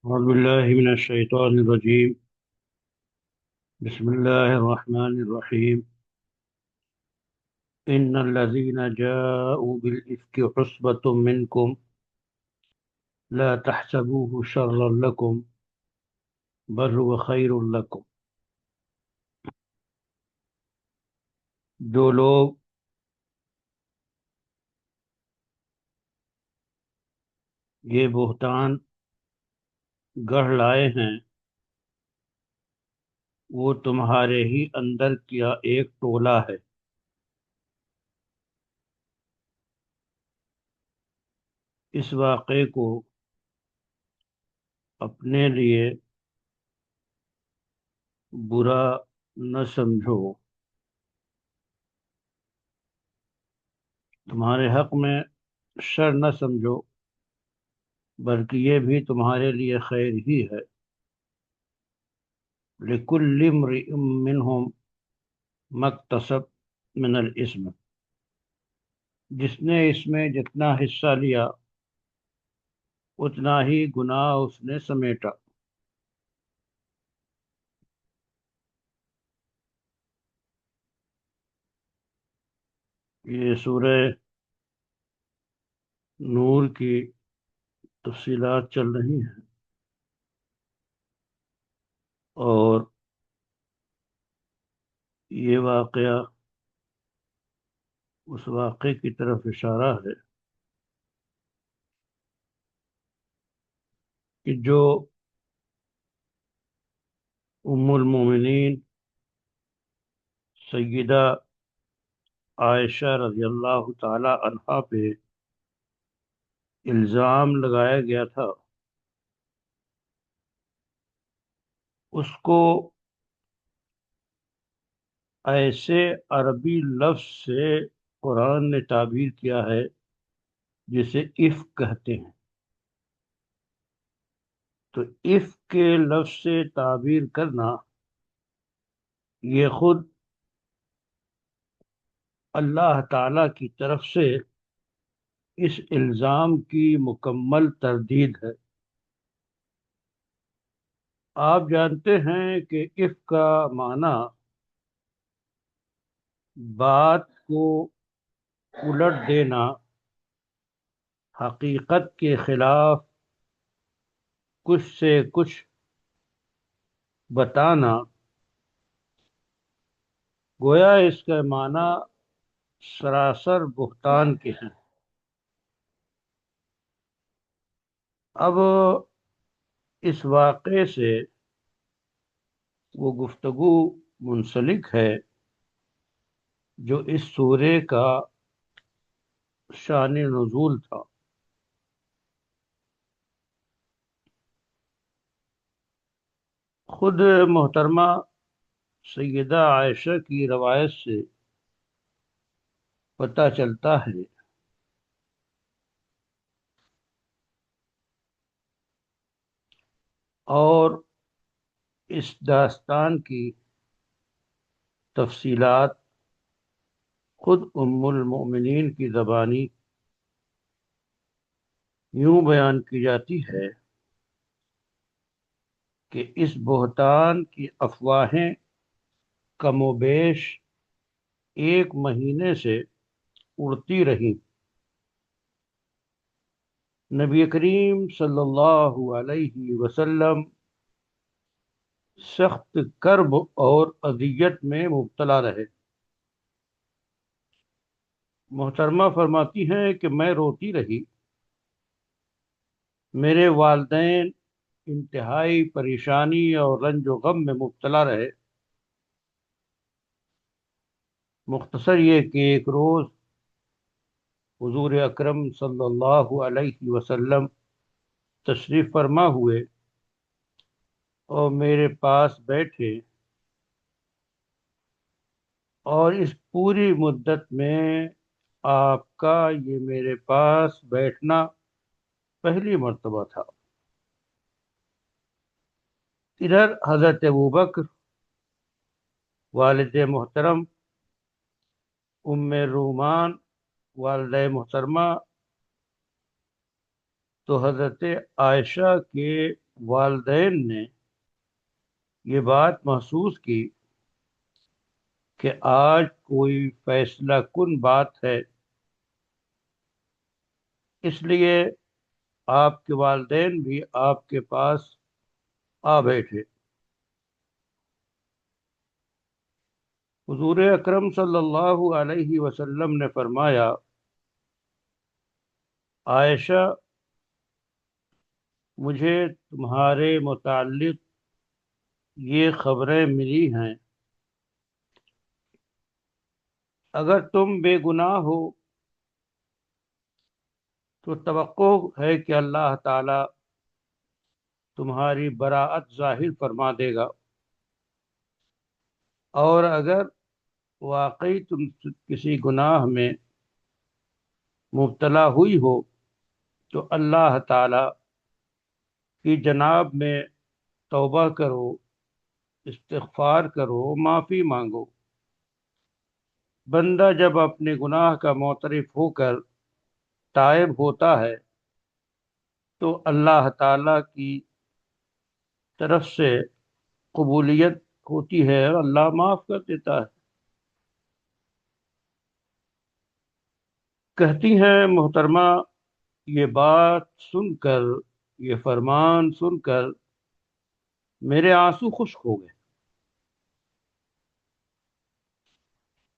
أعوذ بالله من الشيطان الرجيم. بسم الله الرحمن الرحيم. إن الذين جاءوا بالإفك عصبة منكم لا تحسبوه شرا لكم بل هو خير لكم. جو لوگ یہ بہتان گڑھ لائے ہیں وہ تمہارے ہی اندر کیا ایک ٹولہ ہے۔ اس واقعے کو اپنے لیے برا نہ سمجھو، تمہارے حق میں شر نہ سمجھو، بلکہ یہ بھی تمہارے لیے خیر ہی ہے۔ لِكُلِّ امْرِئٍ مِّنْهُمْ مَا اكْتَسَبَ مِنَ الْإِثْمِ، جس نے اس میں جتنا حصہ لیا اتنا ہی گناہ اس نے سمیٹا۔ یہ سورہ نور کی تفصیلات چل رہی ہیں، اور یہ واقعہ اس واقعے کی طرف اشارہ ہے کہ جو ام المومنین سیدہ عائشہ رضی اللہ تعالی عنہا پہ الزام لگایا گیا تھا، اس کو ایسے عربی لفظ سے قرآن نے تعبیر کیا ہے جسے عفق کہتے ہیں۔ تو عفق کے لفظ سے تعبیر کرنا یہ خود اللہ تعالی کی طرف سے اس الزام کی مکمل تردید ہے۔ آپ جانتے ہیں کہ عفق کا معنی بات کو الٹ دینا، حقیقت کے خلاف کچھ سے کچھ بتانا، گویا اس کا معنی سراسر بہتان کے ہیں۔ اب اس واقعے سے وہ گفتگو منسلک ہے جو اس سورے کا شان نزول تھا۔ خود محترمہ سیدہ عائشہ کی روایت سے پتہ چلتا ہے اور اس داستان کی تفصیلات خود ام المؤمنین کی زبانی یوں بیان کی جاتی ہے کہ اس بہتان کی افواہیں کم و بیش 1 مہینے سے اڑتی رہیں۔ نبی کریم صلی اللہ علیہ وسلم سخت کرب اور اذیت میں مبتلا رہے۔ محترمہ فرماتی ہیں کہ میں روتی رہی، میرے والدین انتہائی پریشانی اور رنج و غم میں مبتلا رہے۔ مختصر یہ کہ ایک روز حضور اکرم صلی اللہ علیہ وسلم تشریف فرما ہوئے اور میرے پاس بیٹھے، اور اس پوری مدت میں آپ کا یہ میرے پاس بیٹھنا پہلی مرتبہ تھا۔ ادھر حضرت ابوبکر والد محترم، ام رومان والدہ محترمہ، تو حضرت عائشہ کے والدین نے یہ بات محسوس کی کہ آج کوئی فیصلہ کن بات ہے، اس لیے آپ کے والدین بھی آپ کے پاس آ بیٹھے۔ حضور اکرم صلی اللہ علیہ وسلم نے فرمایا، عائشہ، مجھے تمہارے متعلق یہ خبریں ملی ہیں، اگر تم بے گناہ ہو تو توقع ہے کہ اللہ تعالی تمہاری براءت ظاہر فرما دے گا، اور اگر واقعی تم کسی گناہ میں مبتلا ہوئی ہو تو اللہ تعالی کی جناب میں توبہ کرو، استغفار کرو، معافی مانگو۔ بندہ جب اپنے گناہ کا معترف ہو کر تائب ہوتا ہے تو اللہ تعالی کی طرف سے قبولیت ہوتی ہے اور اللہ معاف کر دیتا ہے۔ کہتی ہیں محترمہ، یہ بات سن کر، یہ فرمان سن کر میرے آنسو خشک ہو گئے،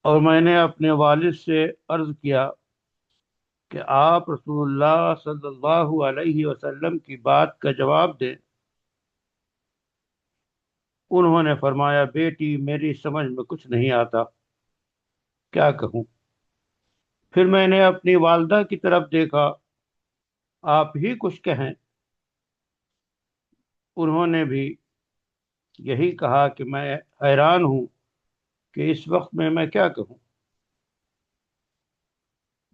اور میں نے اپنے والد سے عرض کیا کہ آپ رسول اللہ صلی اللہ علیہ وسلم کی بات کا جواب دیں۔ انہوں نے فرمایا، بیٹی، میری سمجھ میں کچھ نہیں آتا، کیا کہوں؟ پھر میں نے اپنی والدہ کی طرف دیکھا، آپ ہی کچھ کہیں۔ انہوں نے بھی یہی کہا کہ میں حیران ہوں کہ اس وقت میں کیا کہوں۔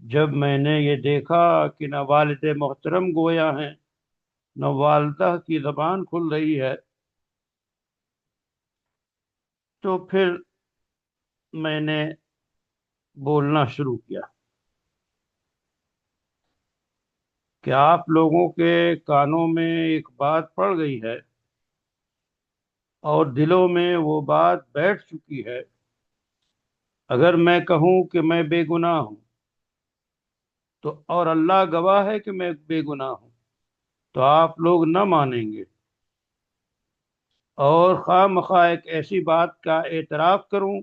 جب میں نے یہ دیکھا کہ نہ والد محترم گویا ہیں، نہ والدہ کی زبان کھل رہی ہے، تو پھر میں نے بولنا شروع کیا کہ آپ لوگوں کے کانوں میں ایک بات پڑ گئی ہے اور دلوں میں وہ بات بیٹھ چکی ہے۔ اگر میں کہوں کہ میں بے گناہ ہوں تو، اور اللہ گواہ ہے کہ میں بے گناہ ہوں، تو آپ لوگ نہ مانیں گے، اور خواہ مخواہ ایک ایسی بات کا اعتراف کروں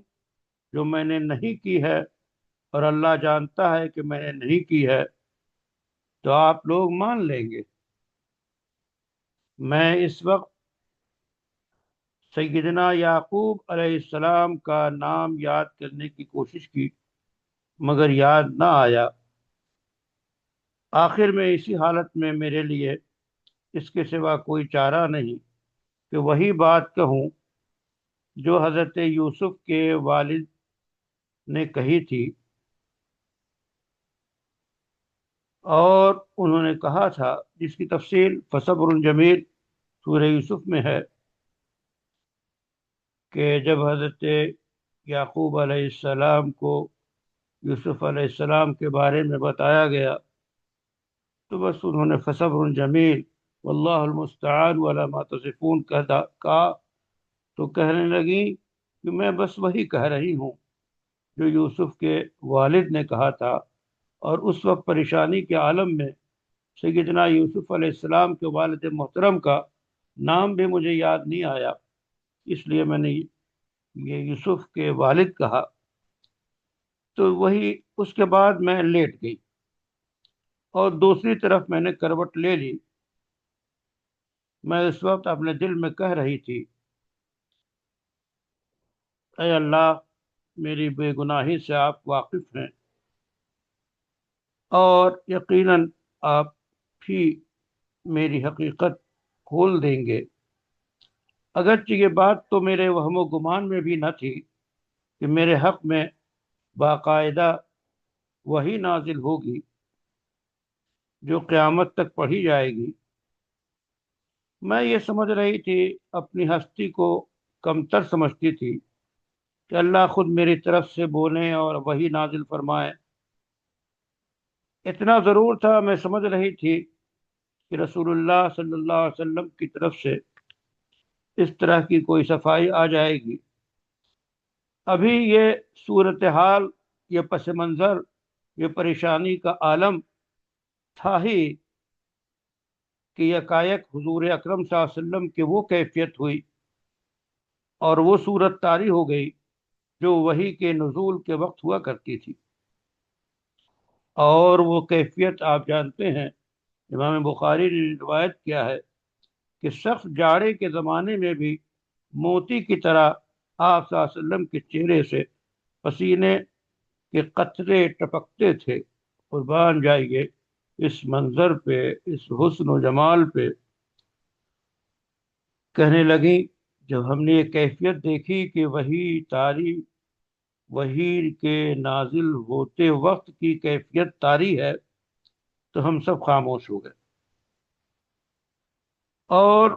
جو میں نے نہیں کی ہے اور اللہ جانتا ہے کہ میں نے نہیں کی ہے، تو آپ لوگ مان لیں گے۔ میں اس وقت سیدنا یعقوب علیہ السلام کا نام یاد کرنے کی کوشش کی، مگر یاد نہ آیا۔ آخر میں اسی حالت میں میرے لیے اس کے سوا کوئی چارہ نہیں کہ وہی بات کہوں جو حضرت یوسف کے والد نے کہی تھی، اور انہوں نے کہا تھا، جس کی تفصیل فصبر جمیل سورہ یوسف میں ہے، کہ جب حضرت یعقوب علیہ السلام کو یوسف علیہ السلام کے بارے میں بتایا گیا تو بس انہوں نے فصبر جمیل واللہ المستعان ولا ما تصفون کہا، تو کہنے لگی کہ میں بس وہی کہہ رہی ہوں جو یوسف کے والد نے کہا تھا، اور اس وقت پریشانی کے عالم میں سیدنا یوسف علیہ السلام کے والد محترم کا نام بھی مجھے یاد نہیں آیا، اس لیے میں نے یہ یوسف کے والد کہا۔ تو وہی اس کے بعد میں لیٹ گئی، اور دوسری طرف میں نے کروٹ لے لی۔ میں اس وقت اپنے دل میں کہہ رہی تھی، اے اللہ، میری بے گناہی سے آپ واقف ہیں، اور یقیناً آپ بھی میری حقیقت کھول دیں گے۔ اگرچہ یہ بات تو میرے وہم و گمان میں بھی نہ تھی کہ میرے حق میں باقاعدہ وہی نازل ہوگی جو قیامت تک پڑھی جائے گی۔ میں یہ سمجھ رہی تھی، اپنی ہستی کو کمتر سمجھتی تھی کہ اللہ خود میری طرف سے بولیں اور وہی نازل فرمائے۔ اتنا ضرور تھا، میں سمجھ رہی تھی کہ رسول اللہ صلی اللہ علیہ وسلم کی طرف سے اس طرح کی کوئی صفائی آ جائے گی۔ ابھی یہ صورتحال، یہ پس منظر، یہ پریشانی کا عالم تھا ہی کہ یکایک حضور اکرم صلی اللہ علیہ وسلم کی وہ کیفیت ہوئی اور وہ صورت طاری ہو گئی جو وحی کے نزول کے وقت ہوا کرتی تھی۔ اور وہ کیفیت آپ جانتے ہیں، امام بخاری نے روایت کیا ہے کہ سخت جاڑے کے زمانے میں بھی موتی کی طرح آپ صلی اللہ علیہ وسلم کے چہرے سے پسینے کے قطرے ٹپکتے تھے۔ قربان جائیے اس منظر پہ، اس حسن و جمال پہ۔ کہنے لگیں جب ہم نے یہ کیفیت دیکھی کہ وحی کے نازل ہوتے وقت کی کیفیت طاری ہے، تو ہم سب خاموش ہو گئے، اور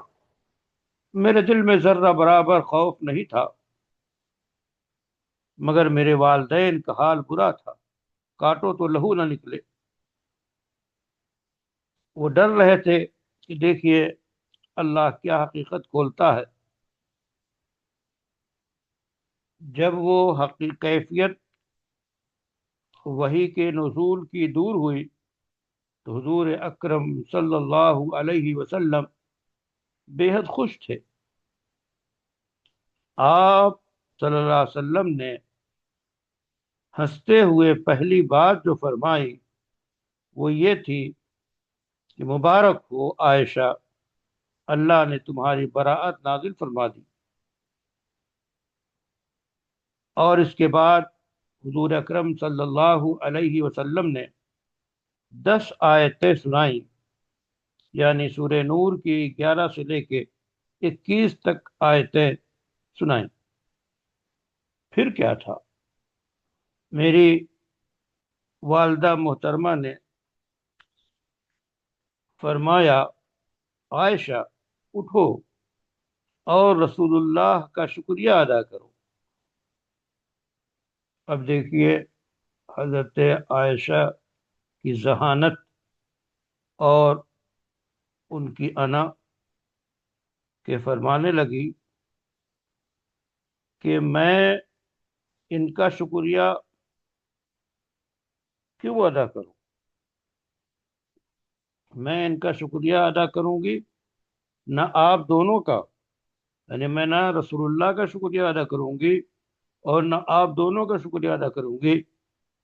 میرے دل میں ذرہ برابر خوف نہیں تھا، مگر میرے والدین کا حال برا تھا، کاٹو تو لہو نہ نکلے۔ وہ ڈر رہے تھے کہ دیکھیے اللہ کیا حقیقت کھولتا ہے۔ جب وہ کیفیت وحی کے نزول کی دور ہوئی تو حضور اکرم صلی اللہ علیہ وسلم بے حد خوش تھے۔ آپ صلی اللہ علیہ وسلم نے ہنستے ہوئے پہلی بات جو فرمائی وہ یہ تھی کہ مبارک ہو عائشہ، اللہ نے تمہاری براءت نازل فرما دی۔ اور اس کے بعد حضور اکرم صلی اللہ علیہ وسلم نے 10 آیتیں سنائیں، یعنی سورہ نور کی 11 سے لے کے 21 تک آیتیں سنائیں۔ پھر کیا تھا؟ میری والدہ محترمہ نے فرمایا عائشہ اٹھو اور رسول اللہ کا شکریہ ادا کرو۔ اب دیکھیے حضرت عائشہ کی ذہانت اور ان کی انا کے فرمانے لگی کہ میں ان کا شکریہ کیوں ادا کروں؟ میں ان کا شکریہ ادا کروں گی نہ آپ دونوں کا، یعنی میں نہ رسول اللہ کا شکریہ ادا کروں گی اور نہ آپ دونوں کا شکریہ ادا کروں گی،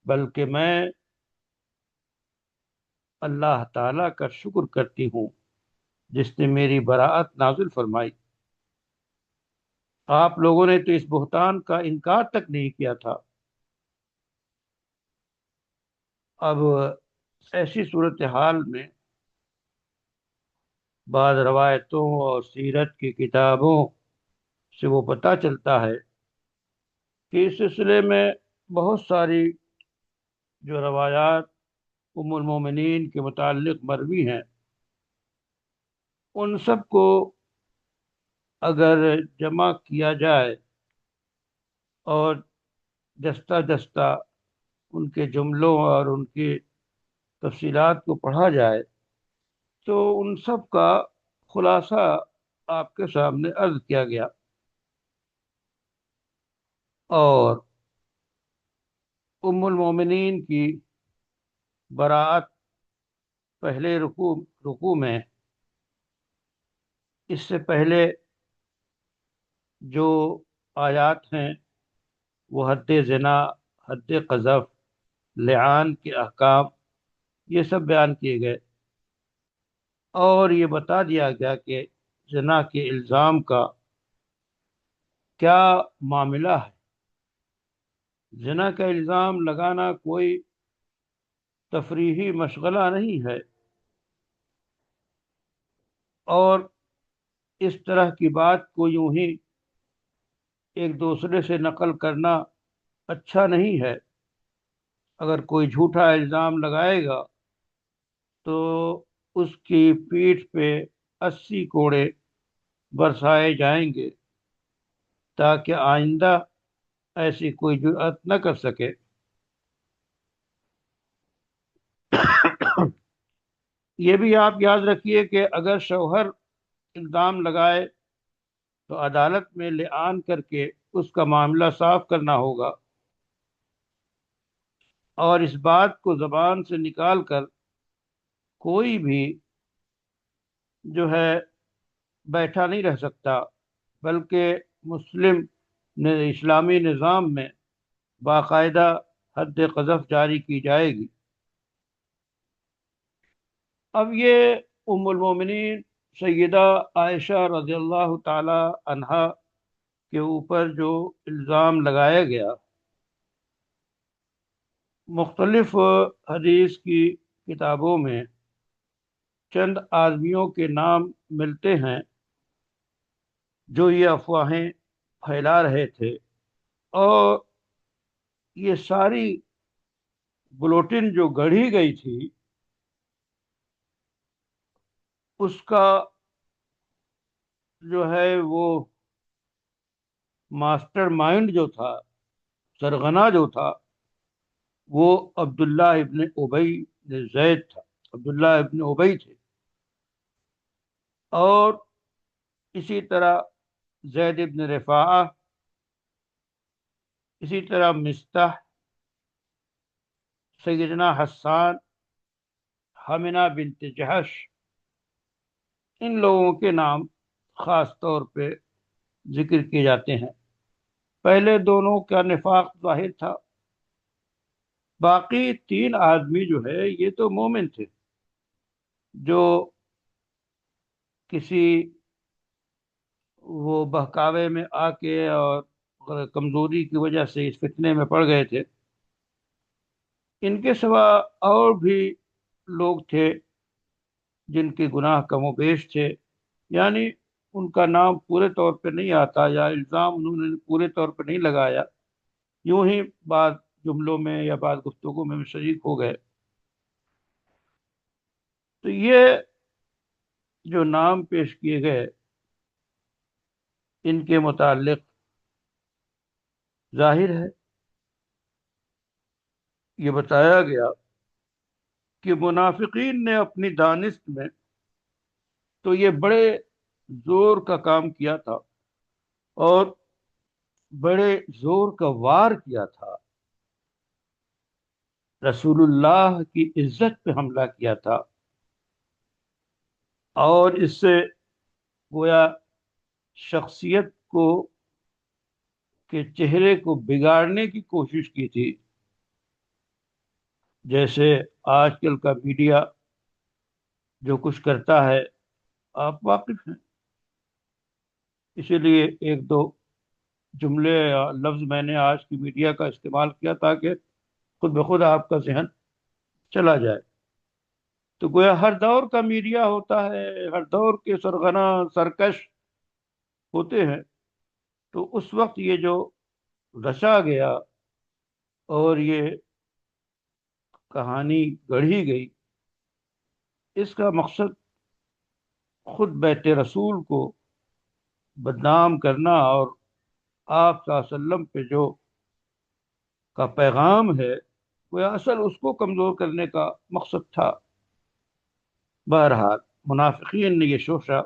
بلکہ میں اللہ تعالیٰ کا شکر کرتی ہوں جس نے میری براءت نازل فرمائی۔ آپ لوگوں نے تو اس بہتان کا انکار تک نہیں کیا تھا۔ اب ایسی صورتحال میں بعض روایتوں اور سیرت کی کتابوں سے وہ پتہ چلتا ہے کہ اس سلسلے میں بہت ساری جو روایات ام المومنین کے متعلق مروی ہیں، ان سب کو اگر جمع کیا جائے اور دستہ دستہ ان کے جملوں اور ان کی تفصیلات کو پڑھا جائے تو ان سب کا خلاصہ آپ کے سامنے عرض کیا گیا۔ اور ام المومنین کی براءت پہلے رکوع میں، اس سے پہلے جو آیات ہیں وہ حد زنا، حد قذف، لعان کے احکام یہ سب بیان کیے گئے، اور یہ بتا دیا گیا کہ زنا کے الزام کا کیا معاملہ ہے۔ زنا کا الزام لگانا کوئی تفریحی مشغلہ نہیں ہے، اور اس طرح کی بات کو یوں ہی ایک دوسرے سے نقل کرنا اچھا نہیں ہے۔ اگر کوئی جھوٹا الزام لگائے گا تو اس کی پیٹھ پہ 80 کوڑے برسائے جائیں گے تاکہ آئندہ ایسی کوئی جرأت نہ کر سکے۔ یہ بھی آپ یاد رکھیے کہ اگر شوہر الزام لگائے تو عدالت میں لعان کر کے اس کا معاملہ صاف کرنا ہوگا، اور اس بات کو زبان سے نکال کر کوئی بھی جو ہے بیٹھا نہیں رہ سکتا، بلکہ اسلامی نظام میں باقاعدہ حد قذف جاری کی جائے گی۔ اب یہ ام المومنین سیدہ عائشہ رضی اللہ تعالی عنہا کے اوپر جو الزام لگایا گیا، مختلف حدیث کی کتابوں میں چند آدمیوں کے نام ملتے ہیں جو یہ افواہیں پھیلا رہے تھے، اور یہ ساری بلوٹن جو گڑھی گئی تھی اس کا جو ہے وہ ماسٹر مائنڈ جو تھا، سرغنہ جو تھا، وہ عبداللہ ابن ابی بن زید تھا، عبداللہ ابن ابی تھے، اور اسی طرح زید ابن رفاعہ، اسی طرح مستح، سیدنا حسان، حمنہ بنت جہش، ان لوگوں کے نام خاص طور پہ ذکر کیے جاتے ہیں۔ پہلے دونوں کا نفاق ظاہر تھا، باقی تین آدمی جو ہے یہ تو مومن تھے، جو کسی وہ بہکاوے میں آ کے اور کمزوری کی وجہ سے اس فتنے میں پڑ گئے تھے۔ ان کے سوا اور بھی لوگ تھے جن کے گناہ کم و بیش تھے، یعنی ان کا نام پورے طور پہ نہیں آتا، یا الزام انہوں نے پورے طور پہ نہیں لگایا، یوں ہی بعض جملوں میں یا بعض گفتگو میں شریک ہو گئے۔ تو یہ جو نام پیش کیے گئے ان کے متعلق ظاہر ہے، یہ بتایا گیا کہ منافقین نے اپنی دانست میں تو یہ بڑے زور کا کام کیا تھا، اور بڑے زور کا وار کیا تھا، رسول اللہ کی عزت پہ حملہ کیا تھا، اور اس سے گویا شخصیت کو کے چہرے کو بگاڑنے کی کوشش کی تھی، جیسے آج کل کا میڈیا جو کچھ کرتا ہے آپ واقف ہیں۔ اسی لیے ایک دو جملے یا لفظ میں نے آج کی میڈیا کا استعمال کیا تاکہ خود بخود آپ کا ذہن چلا جائے۔ تو گویا ہر دور کا میڈیا ہوتا ہے، ہر دور کے سرغنہ سرکش ہوتے ہیں، تو اس وقت یہ جو رچا گیا اور یہ کہانی گڑھی گئی، اس کا مقصد خود بیت رسول کو بدنام کرنا، اور آپ صلی اللہ علیہ وسلم پہ جو کا پیغام ہے وہ اصل اس کو کمزور کرنے کا مقصد تھا۔ بہرحال منافقین نے یہ شوشہ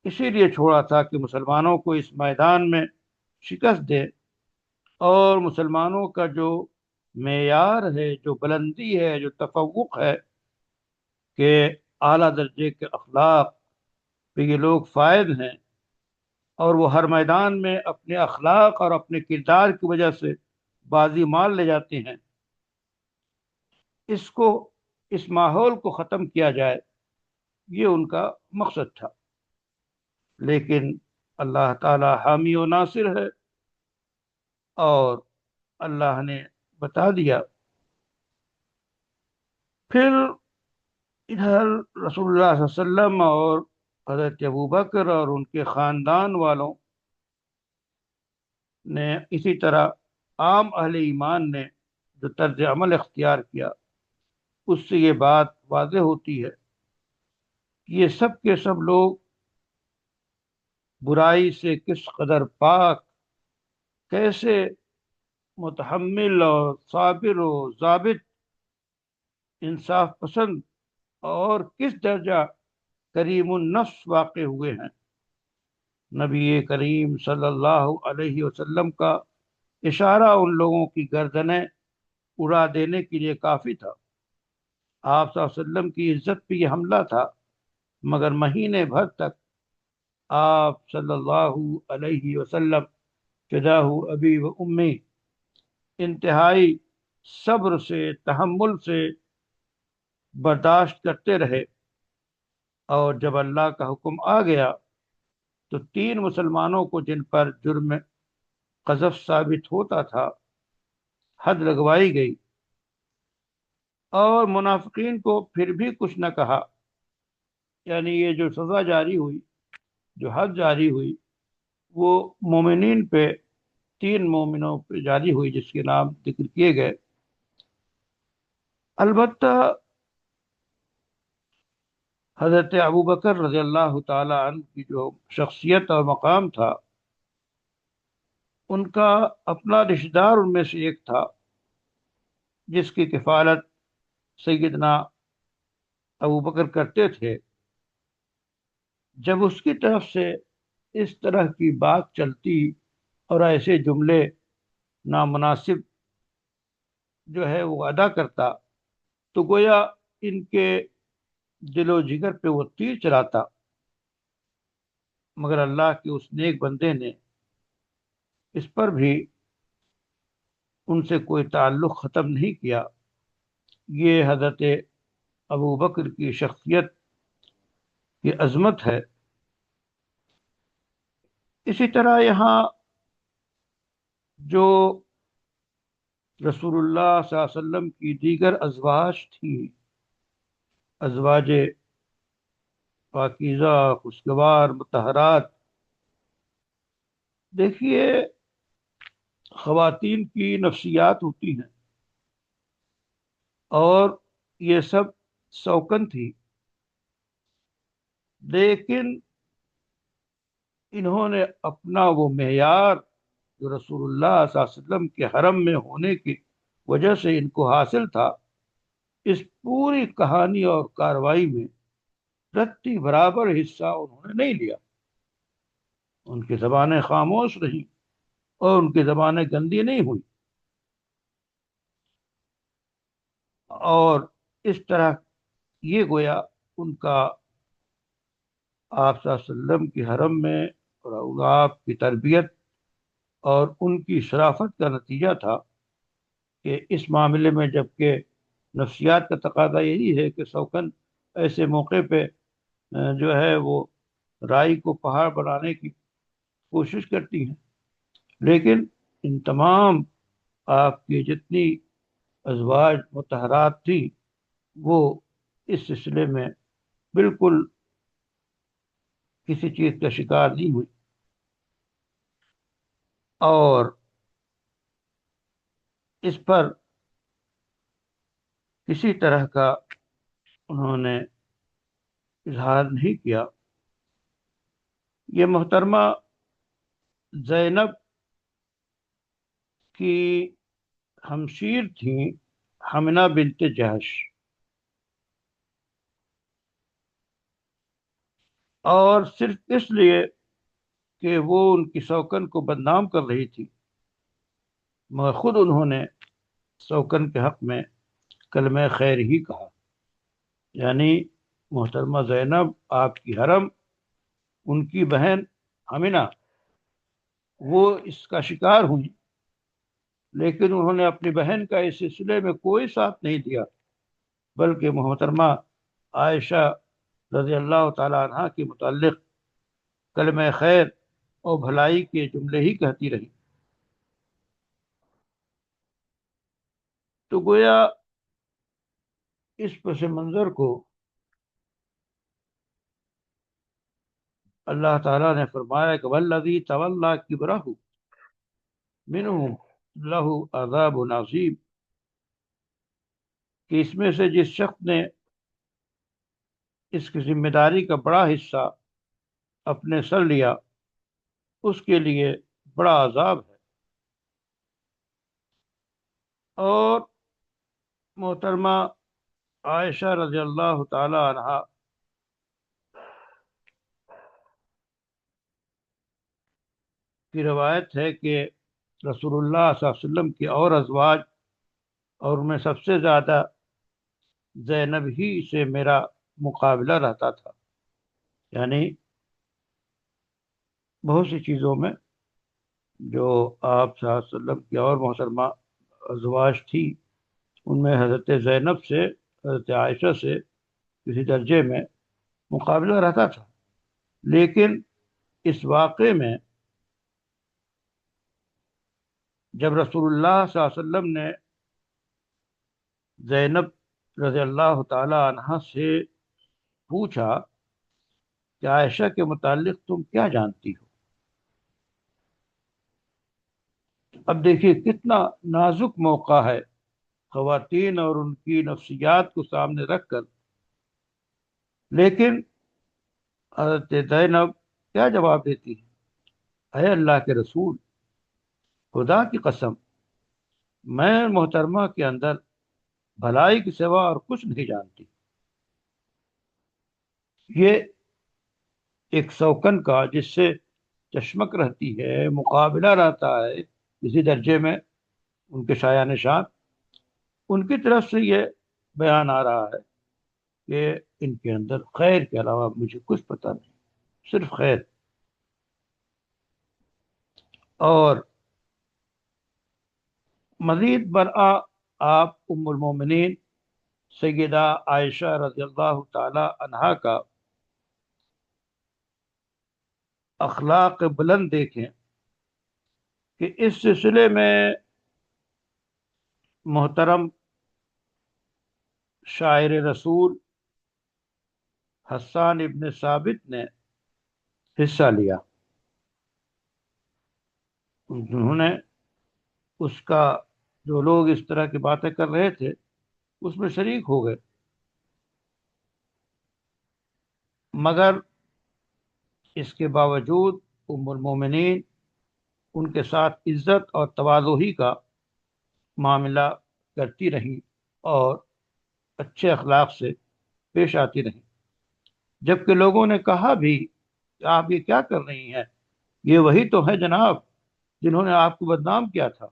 اسی لیے چھوڑا تھا کہ مسلمانوں کو اس میدان میں شکست دے، اور مسلمانوں کا جو معیار ہے، جو بلندی ہے، جو تفوق ہے کہ اعلیٰ درجے کے اخلاق پہ یہ لوگ فائز ہیں، اور وہ ہر میدان میں اپنے اخلاق اور اپنے کردار کی وجہ سے بازی مار لے جاتے ہیں، اس کو اس ماحول کو ختم کیا جائے، یہ ان کا مقصد تھا۔ لیکن اللہ تعالی حامی و ناصر ہے، اور اللہ نے بتا دیا۔ پھر ادھر رسول اللہ صلی اللہ علیہ وسلم اور حضرت ابوبکر اور ان کے خاندان والوں نے، اسی طرح عام اہل ایمان نے جو طرز عمل اختیار کیا، اس سے یہ بات واضح ہوتی ہے کہ یہ سب کے سب لوگ برائی سے کس قدر پاک، کیسے متحمل اور صابر و ضابط انصاف پسند اور کس درجہ کریم النفس واقع ہوئے ہیں۔ نبی کریم صلی اللہ علیہ وسلم کا اشارہ ان لوگوں کی گردنیں اڑا دینے کے لیے کافی تھا۔ آپ صلی اللہ علیہ وسلم کی عزت پہ یہ حملہ تھا، مگر مہینے بھر تک آپ صلی اللہ علیہ وسلم فداہ ابی و امی انتہائی صبر سے، تحمل سے برداشت کرتے رہے، اور جب اللہ کا حکم آ گیا تو 3 مسلمانوں کو جن پر جرم قذف ثابت ہوتا تھا حد لگوائی گئی، اور منافقین کو پھر بھی کچھ نہ کہا۔ یعنی یہ جو سزا جاری ہوئی، جو حد جاری ہوئی، وہ مومنین پہ، 3 مومنوں پہ جاری ہوئی جس کے نام ذکر کیے گئے۔ البتہ حضرت ابوبکر رضی اللہ تعالی عنہ کی جو شخصیت اور مقام تھا، ان کا اپنا رشتہ دار ان میں سے ایک تھا جس کی کفالت سیدنا ابوبکر کرتے تھے۔ جب اس کی طرف سے اس طرح کی بات چلتی اور ایسے جملے نامناسب جو ہے وہ ادا کرتا، تو گویا ان کے دل و جگر پہ وہ تیر چلاتا، مگر اللہ کے اس نیک بندے نے اس پر بھی ان سے کوئی تعلق ختم نہیں کیا۔ یہ حضرت ابوبکر کی شخصیت کی عظمت ہے۔ اسی طرح یہاں جو رسول اللہ صلی اللہ علیہ وسلم کی دیگر ازواج تھی، ازواج پاکیزہ، خوشگوار، مطہرات، دیکھیے خواتین کی نفسیات ہوتی ہیں، اور یہ سب سوکن تھی، لیکن انہوں نے اپنا وہ معیار جو رسول اللہ صلی اللہ علیہ وسلم کے حرم میں ہونے کی وجہ سے ان کو حاصل تھا، اس پوری کہانی اور کاروائی میں رتی برابر حصہ انہوں نے نہیں لیا۔ ان کی زبانیں خاموش رہیں اور ان کی زبانیں گندی نہیں ہوئی، اور اس طرح یہ گویا ان کا آپ صلی اللہ علیہ وسلم کی حرم میں اور آپ کی تربیت اور ان کی شرافت کا نتیجہ تھا کہ اس معاملے میں، جبکہ نفسیات کا تقاضا یہی ہے کہ سوکن ایسے موقع پہ جو ہے وہ رائی کو پہاڑ بنانے کی کوشش کرتی ہیں، لیکن ان تمام آپ کی جتنی ازواج مطہرات تھی، وہ اس سلسلے میں بالکل کسی چیز کا شکار نہیں ہوئی، اور اس پر کسی طرح کا انہوں نے اظہار نہیں کیا۔ یہ محترمہ زینب کی ہمشیر تھیں، حمنہ بنت جہش، اور صرف اس لیے کہ وہ ان کی سوکن کو بدنام کر رہی تھی، مگر خود انہوں نے سوکن کے حق میں کلمہ خیر ہی کہا۔ یعنی محترمہ زینب آپ کی حرم، ان کی بہن حمنہ، وہ اس کا شکار ہوئی، لیکن انہوں نے اپنی بہن کا اس سلسلے میں کوئی ساتھ نہیں دیا، بلکہ محترمہ عائشہ رضی اللہ تعالی عنہ کے متعلق کلمہ خیر اور بھلائی کے جملے ہی کہتی رہی۔ تو گویا اس پس منظر کو اللہ تعالیٰ نے فرمایا کہ والذی تولی کبرہ منہم لہ عذاب عظیم، کہ اس میں سے جس شخص نے اس کی ذمہ داری کا بڑا حصہ اپنے سر لیا، اس کے لیے بڑا عذاب ہے۔ اور محترمہ عائشہ رضی اللہ تعالی عنہا کی روایت ہے کہ رسول اللہ صلی اللہ علیہ وسلم کی اور ازواج، اور میں سب سے زیادہ زینب ہی سے میرا مقابلہ رہتا تھا، یعنی بہت سی چیزوں میں جو آپ صلی اللہ علیہ وسلم کی اور محترمہ ازواج تھی، ان میں حضرت زینب سے، حضرت عائشہ سے کسی درجے میں مقابلہ رہتا تھا۔ لیکن اس واقعے میں جب رسول اللہ صلی اللہ علیہ وسلم نے زینب رضی اللہ تعالی عنہ سے پوچھا کہ عائشہ کے متعلق تم کیا جانتی ہو، اب دیکھیے کتنا نازک موقع ہے، خواتین اور ان کی نفسیات کو سامنے رکھ کر، لیکن حضرت زینب کیا جواب دیتی ہے؟ اے اللہ کے رسول، خدا کی قسم، میں محترمہ کے اندر بھلائی کے سوا اور کچھ نہیں جانتی۔ یہ ایک سوکن کا جس سے چشمک رہتی ہے، مقابلہ رہتا ہے اسی درجے میں ان کے شایان نشان، ان کی طرف سے یہ بیان آ رہا ہے کہ ان کے اندر خیر کے علاوہ مجھے کچھ پتہ نہیں، صرف خیر۔ اور مزید برآں آپ ام المومنین سیدہ عائشہ رضی اللہ تعالی عنہا کا اخلاق بلند دیکھیں کہ اس سلسلے میں محترم شاعر رسول حسان ابن ثابت نے حصہ لیا، انہوں نے اس کا، جو لوگ اس طرح کی باتیں کر رہے تھے اس میں شریک ہو گئے، مگر اس کے باوجود ام المومنین ان کے ساتھ عزت اور تواضع ہی کا معاملہ کرتی رہیں اور اچھے اخلاق سے پیش آتی رہیں، جبکہ لوگوں نے کہا بھی کہ آپ یہ کیا کر رہی ہیں، یہ وہی تو ہے جناب جنہوں نے آپ کو بدنام کیا تھا۔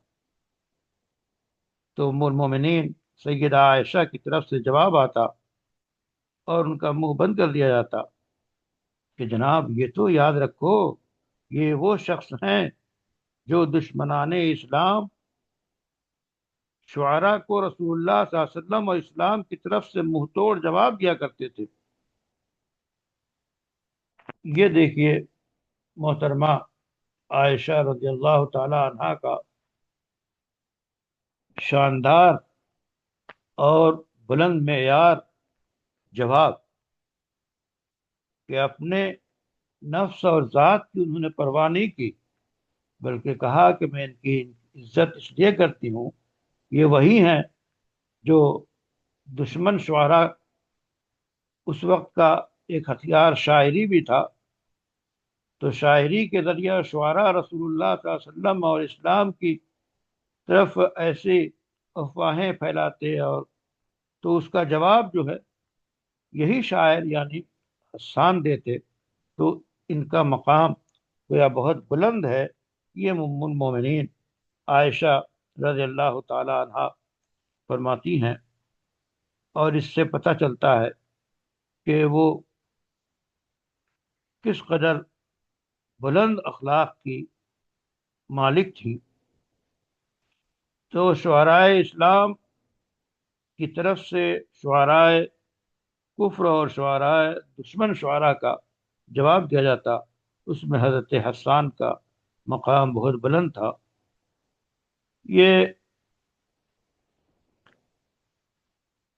تو ام المومنین سیدہ عائشہ کی طرف سے جواب آتا اور ان کا منہ بند کر دیا جاتا کہ جناب یہ تو یاد رکھو، یہ وہ شخص ہیں جو دشمنان اسلام شعراء کو رسول اللہ صلی اللہ علیہ وسلم اور اسلام کی طرف سے منہ توڑ جواب دیا کرتے تھے۔ یہ دیکھیے محترمہ عائشہ رضی اللہ تعالی عنہا کا شاندار اور بلند معیار جواب کہ اپنے نفس اور ذات کی انہوں نے پرواہ نہیں کی، بلکہ کہا کہ میں ان کی عزت اس لیے کرتی ہوں، یہ وہی ہیں جو دشمن شعراء، اس وقت کا ایک ہتھیار شاعری بھی تھا، تو شاعری کے ذریعہ شعراء رسول اللہ صلی اللہ علیہ وسلم اور اسلام کی طرف ایسی افواہیں پھیلاتے، اور تو اس کا جواب جو ہے یہی شاعر یعنی حسان دیتے، تو ان کا مقام گویا بہت بلند ہے۔ یہ ام المومنین عائشہ رضی اللہ تعالی عنہا فرماتی ہیں، اور اس سے پتہ چلتا ہے کہ وہ کس قدر بلند اخلاق کی مالک تھی۔ تو شعراء اسلام کی طرف سے شعراء کفر اور شعراء دشمن شعراء کا جواب دیا جاتا، اس میں حضرت حسان کا مقام بہت بلند تھا۔ یہ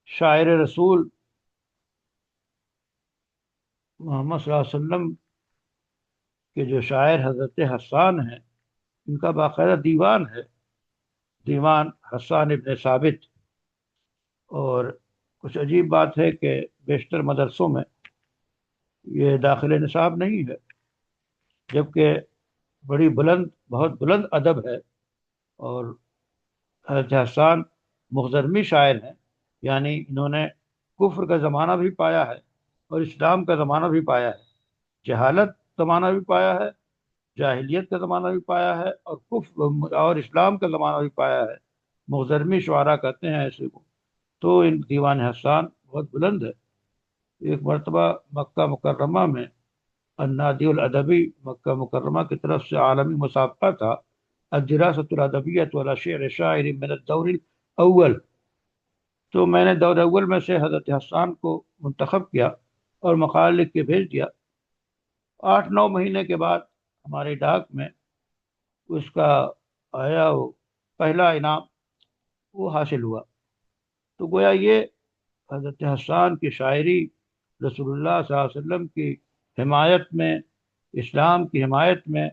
شاعر رسول محمد صلی اللہ علیہ وسلم کے جو شاعر حضرت حسان ہیں، ان کا باقاعدہ دیوان ہے، دیوان حسان ابن ثابت۔ اور کچھ عجیب بات ہے کہ بیشتر مدرسوں میں یہ داخل نصاب نہیں ہے، جبکہ بڑی بلند، بہت بلند ادب ہے، اور حضرت حسان مخزرمی شاعر ہیں، یعنی انہوں نے کفر کا زمانہ بھی پایا ہے اور اسلام کا زمانہ بھی پایا ہے، جہالت زمانہ بھی پایا ہے، جاہلیت کا زمانہ بھی پایا ہے، اور کفر اور اسلام کا زمانہ بھی پایا ہے۔ مغزرمی شعراء کہتے ہیں ایسے کو۔ تو ان دیوان حسان بہت بلند ہے۔ ایک مرتبہ مکہ مکرمہ میں النادی الادبی مکہ مکرمہ کی طرف سے عالمی مسابقہ تھا، الدراسۃ الادبیۃ ولا شعر شاعر من الدور الاول، تو میں نے دور اول میں سے حضرت حسان کو منتخب کیا اور مقالہ لکھ کے بھیج دیا۔ 8 9 مہینے کے بعد ہماری ڈاک میں اس کا آیا وہ پہلا انعام، وہ حاصل ہوا۔ تو گویا یہ حضرت حسان کی شاعری رسول اللہ صلی اللہ علیہ وسلم کی حمایت میں، اسلام کی حمایت میں،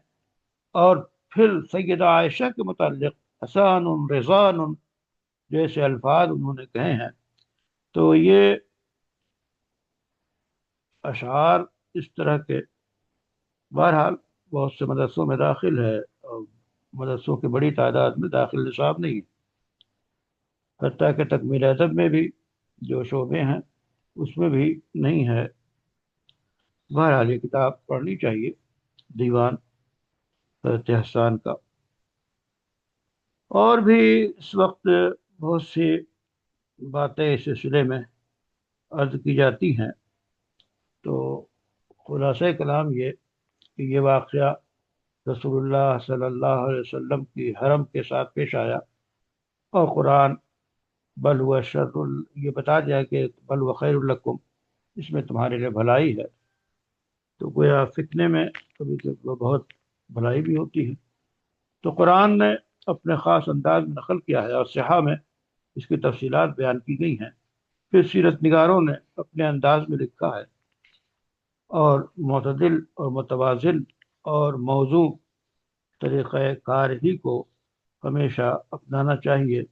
اور پھر سیدہ عائشہ کے متعلق حسان رضان جیسے الفاظ انہوں نے کہے ہیں، تو یہ اشعار اس طرح کے بہرحال بہت سے مدرسوں میں داخل ہے، اور مدرسوں کی بڑی تعداد میں داخل نصاب نہیں، حتیٰ کہ تکمیل ادب میں بھی جو شعبے ہیں اس میں بھی نہیں ہے۔ بہرحال یہ کتاب پڑھنی چاہیے، دیوان حضرت حسان کا۔ اور بھی اس وقت بہت سی باتیں اس سلسلے میں عرض کی جاتی ہیں، تو خلاصہ کلام یہ کہ یہ واقعہ رسول اللہ صلی اللہ علیہ وسلم کی حرم کے ساتھ پیش آیا، اور قرآن بل و شر یہ بتا دیا کہ بل و خیر لکم، اس میں تمہارے لیے بھلائی ہے۔ تو گویا فتنے میں کبھی کبھی بہت بھلائی بھی ہوتی ہے۔ تو قرآن نے اپنے خاص انداز میں نقل کیا ہے، اور صحاح میں اس کی تفصیلات بیان کی گئی ہیں۔ پھر سیرت نگاروں نے اپنے انداز میں لکھا ہے، اور معتدل اور متوازن اور موزوں طریقہ کار ہی کو ہمیشہ اپنانا چاہیے،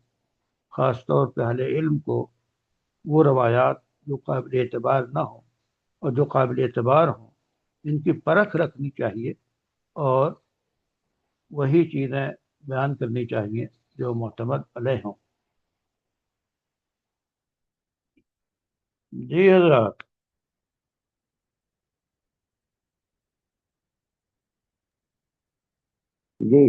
خاص طور پہ اہل علم کو وہ روایات جو قابل اعتبار نہ ہوں اور جو قابل اعتبار ہوں ان کی پرکھ رکھنی چاہیے، اور وہی چیزیں بیان کرنی چاہیے جو معتمد علیہ ہوں۔ جی حضرات۔ جی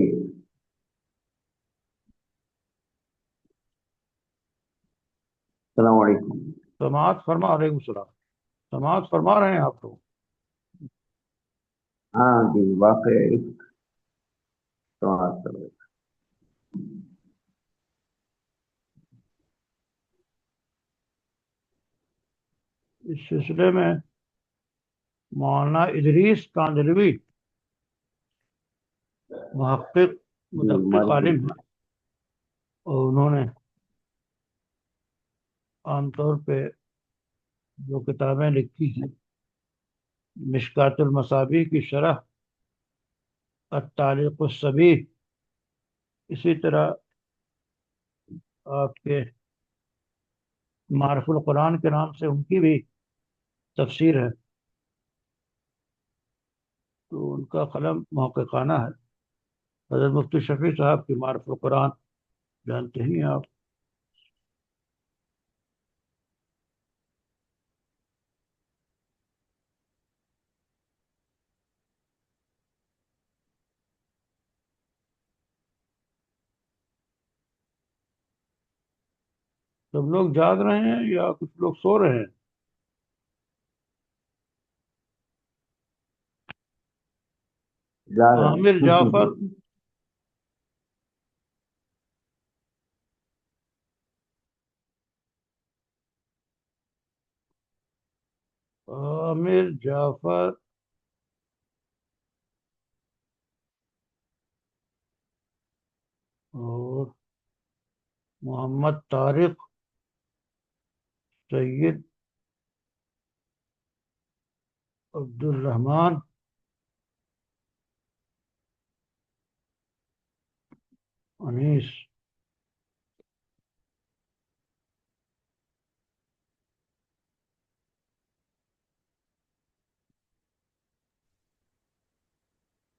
السلام علیکم۔ سماعت فرما، علیکم السلام، سماعت فرما رہے ہیں آپ لوگ؟ ہاں جی، واقع ایک سوال کرو۔ اس سلسلے میں مولانا ادریس کاندھلوی محقق جی مدقق ہماری عالم ہیں، اور انہوں نے عام طور پہ جو کتابیں لکھی ہیں، مشکات المصابیح کی شرح، التعلیق الصبیح، اسی طرح آپ کے معرف القرآن کے نام سے ان کی بھی تفسیر ہے، تو ان کا قلم محققانہ ہے۔ حضرت مفتی شفیع صاحب کی معرف القرآن جانتے ہی ہیں آپ۔ سب لوگ جاگ رہے ہیں یا کچھ لوگ سو رہے ہیں؟ جا رہے عامر ہیں۔ جعفر، عامر جعفر اور محمد طارق، سید عبد الرحمان، انیس،